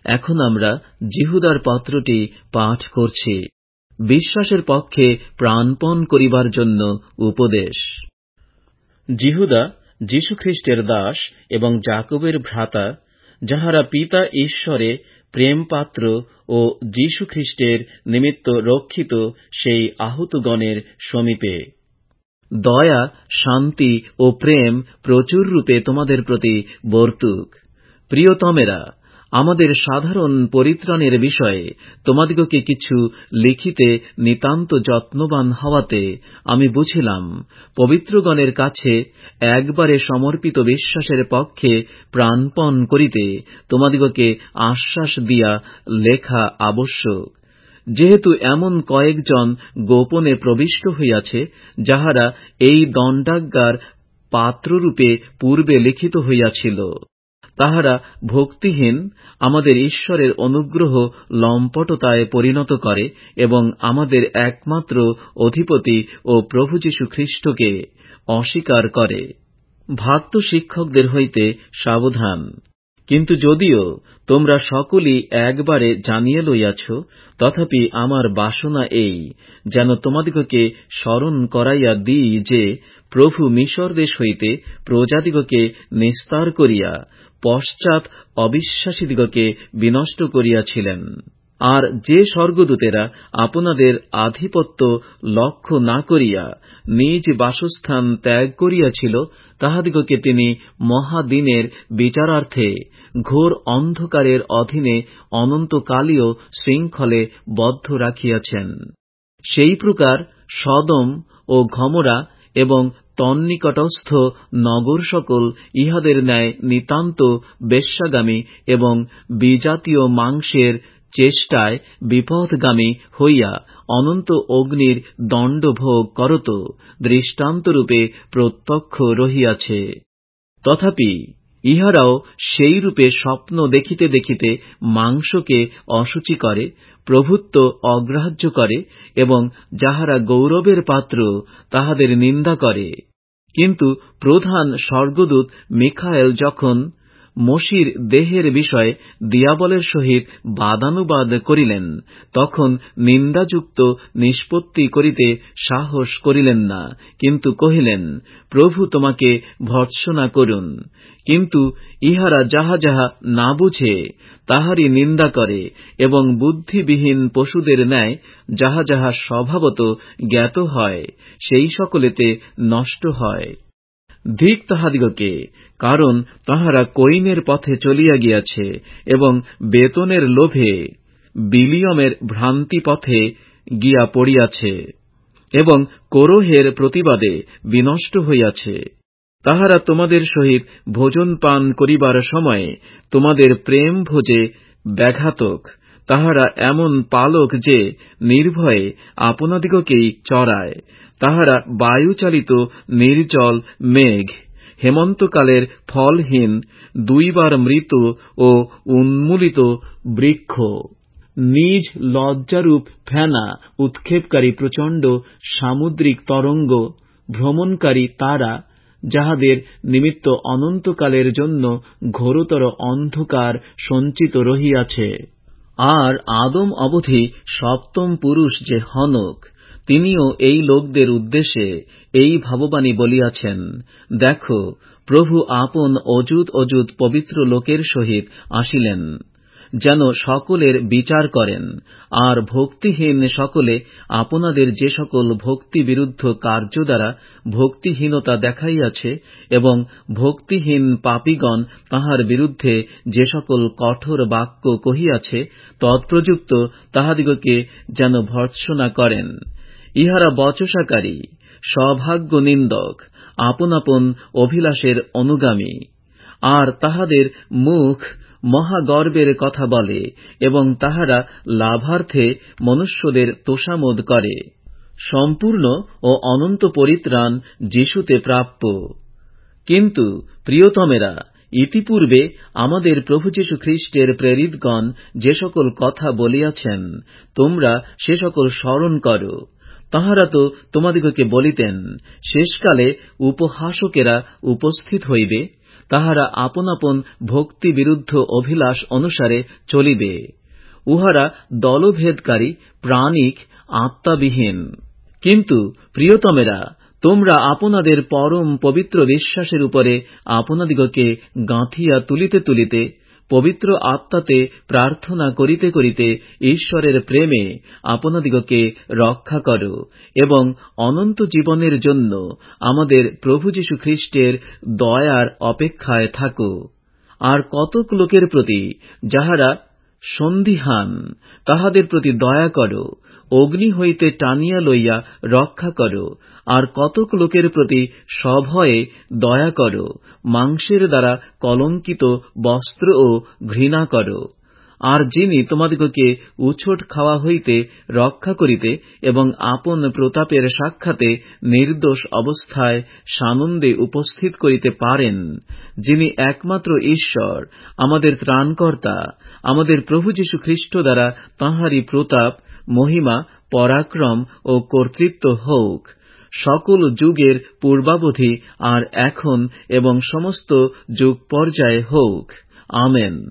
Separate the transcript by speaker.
Speaker 1: এখন আমরা জিহুদার পত্রটি পাঠ করছি। বিশ্বাসের পক্ষে প্রাণপণ করিবার জন্য উপদেশ। জিহুদা যীশুখ্রিস্টের দাস এবং যাকবের ভ্রাতা, যাহারা পিতা ঈশ্বরে প্রেমপাত্র ও যীশুখ্রিস্টের নিমিত্ত রক্ষিত সেই আহতগণের সমীপে, দয়া, শান্তি ও প্রেম প্রচুর রূপে তোমাদের প্রতি বর্তুক। প্রিয়তমেরা, আমাদের সাধারণ পরিত্রাণের বিষয়ে তোমাদিগকে কিছু লিখিতে নিতান্ত যত্নবান হওয়াতে আমি বুঝিলাম, পবিত্রগণের কাছে একবারে সমর্পিত বিশ্বাসের পক্ষে প্রাণপণ করিতে তোমাদিগকে আশ্বাস দিয়া লেখা আবশ্যক। যেহেতু এমন কয়েকজন গোপনে প্রবিষ্ট হইয়াছে, যাহারা এই দণ্ডাজ্ঞার পাত্ররূপে পূর্বে লিখিত হইয়াছিল, তাহারা ভক্তিহীন আমাদের ঈশ্বরের অনুগ্রহ লম্পটতায় পরিণত করে এবং আমাদের একমাত্র অধিপতি ও প্রভু যীশু খ্রিস্টকে অস্বীকার করে। ভ্রাত্য শিক্ষকদের হইতে সাবধান। কিন্তু যদিও তোমরা সকলেই একবারে জানিয়ে লইয়াছ, তথাপি আমার বাসনা এই, যেন তোমাদিগকে স্মরণ করাইয়া দিই যে প্রভু মিশর দেশ হইতে প্রজাদিগকে নিস্তার করিয়া পশ্চাৎ অবিশ্বাসীদিগকে বিনষ্ট করিয়াছিলেন। আর যে স্বর্গদূতেরা আপনাদের আধিপত্য লক্ষ্য না করিয়া নিজ বাসস্থান ত্যাগ করিয়াছিল, তাহাদিগকে তিনি মহাদিনের বিচারার্থে ঘোর অন্ধকারের অধীনে অনন্তকালীয় শৃঙ্খলে বদ্ধ রাখিয়াছেন। সেই প্রকার সদম ও গমোরা এবং তন্নিকটস্থ নগর সকল ইহাদের ন্যায় নিতান্ত বেশ্যাগামী এবং বিজাতীয় মাংসের চেষ্টায় বিপথগামী হইয়া অনন্ত অগ্নির দণ্ডভোগ করত দৃষ্টান্তরূপে প্রত্যক্ষ রহিয়াছে। তথাপি ইহারাও সেই রূপে স্বপ্ন দেখিতে দেখিতে মাংসকে অশুচি করে, প্রভুত্ব অগ্রাহ্য করে এবং যাহারা গৌরবের পাত্র তাহাদের নিন্দা করে। কিন্তু প্রধান স্বর্গদূত মিখায়েল যখন মসির দেহের বিষয়ে দিয়াবলের সহিত বাদানুবাদ করিলেন, তখন নিন্দাযুক্ত নিষ্পত্তি করিতে সাহস করিলেন না, কিন্তু কহিলেন, প্রভু তোমাকে ভর্ৎসনা করুন। কিন্তু ইহারা যাহা যাহা না বুঝে তাহারই নিন্দা করে এবং বুদ্ধিবিহীন পশুদের ন্যায় যাহা যাহা স্বভাবত জ্ঞাত হয়, সেই সকলেতে নষ্ট হয়। ধিক তাহাদিগকে, কারণ তাহারা কৈনের পথে চলিয়া গিয়াছে এবং বেতনের লোভে বিলিয়মের ভ্রান্তি পথে গিয়া পড়িয়াছে এবং কোরহের প্রতিবাদে বিনষ্ট হইয়াছে। তাহারা তোমাদের সহিত ভোজন পান করিবার সময়ে তোমাদের প্রেম ভোজে ব্যাঘাতক। তাহারা এমন পালক যে নির্ভয়ে আপনাদিগকেই চড়ায়। তাহারা বায়ুচালিত নির্জল মেঘ, হেমন্তকালের ফলহীন, দুইবার মৃত ও উন্মূলিত বৃক্ষ, নিজ লজ্জারূপ ফেনা উৎক্ষেপকারী প্রচণ্ড সামুদ্রিক তরঙ্গ, ভ্রমণকারী তারা, যাহাদের নিমিত্ত অনন্তকালের জন্য ঘোরতর অন্ধকার সঞ্চিত রহিয়াছে। আর আদম অবধি সপ্তম পুরুষ যে হনক, তিনিও এই লোকদের উদ্দেশ্যে এই ভাববাণী বলিয়াছেন, দেখো, প্রভু আপন অযুত অযুত পবিত্র লোকের সহিত আসিলেন, যেন সকলের বিচার করেন। আর ভক্তিহীন সকলে আপনাদের যে সকল ভক্তিবিরুদ্ধ কার্য দ্বারা ভক্তিহীনতা দেখাইয়াছে এবং ভক্তিহীন পাপীগণ তাহার বিরুদ্ধে যে সকল কঠোর বাক্য কহিয়াছে, তৎপ্রযুক্ত তাহাদিগকে যেন ভর্ৎসনা করেন। ইহারা বচসাকারী, সৌভাগ্য নিন্দক, আপন আপন অভিলাষের অনুগামী। আর তাহাদের মুখ মহাগর্বের কথা বলে এবং তাহারা লাভার্থে মনুষ্যদের তোষামোদ করে। সম্পূর্ণ ও অনন্ত পরিত্রাণ যিশুতে প্রাপ্য। কিন্তু প্রিয়তমেরা, ইতিপূর্বে আমাদের প্রভু যীশু খ্রিস্টের প্রেরিতগণ যে সকল কথা বলিয়াছেন, তোমরা সে সকল স্মরণ করো। তাঁহারা তো তোমাদিগকে বলিতেন, শেষকালে উপহাসকেরা উপস্থিত হইবে, তাহারা আপন আপন ভক্তি বিরুদ্ধ অভিলাষ অনুসারে চলিবে। উহারা দলভেদকারী, প্রাণিক, আত্মাবিহীন। কিন্তু প্রিয়তমেরা, তোমরা আপনাদের পরম পবিত্র বিশ্বাসের উপরে আপনাদিগকে গাঁথিয়া তুলিতে তুলিতে, পবিত্র আত্মাতে প্রার্থনা করিতে করিতে ঈশ্বরের প্রেমে আপনাদিগকে রক্ষা করো এবং অনন্ত জীবনের জন্য আমাদের প্রভু যীশু খ্রিস্টের দয়ার অপেক্ষায় থাকো। আর কতক লোকের প্রতি যাহারা সন্দিহান, তাহাদের প্রতি দয়া করো, অগ্নি হইতে টানিয়া লইয়া রক্ষা করো। আর কতক লোকের প্রতি সভয়ে দয়া করো, মাংসের দ্বারা কলঙ্কিত বস্ত্রও ঘৃণা করো। আর যিনি তোমাদিগকে উছট খাওয়া হইতে রক্ষা করিতে এবং আপন প্রতাপের সাক্ষাতে নির্দোষ অবস্থায় সানন্দে উপস্থিত করিতে পারেন, যিনি একমাত্র ঈশ্বর, আমাদের ত্রাণকর্তা, আমাদের প্রভু যীশু খ্রিস্ট দ্বারা তাঁহারই প্রতাপ, মহিমা, পরাক্রম ও কর্তৃত্ব হোক, সকল যুগের পূর্বাবধি আর এখন এবং সমস্ত যুগ পর্যায়ে হোক। আমেন।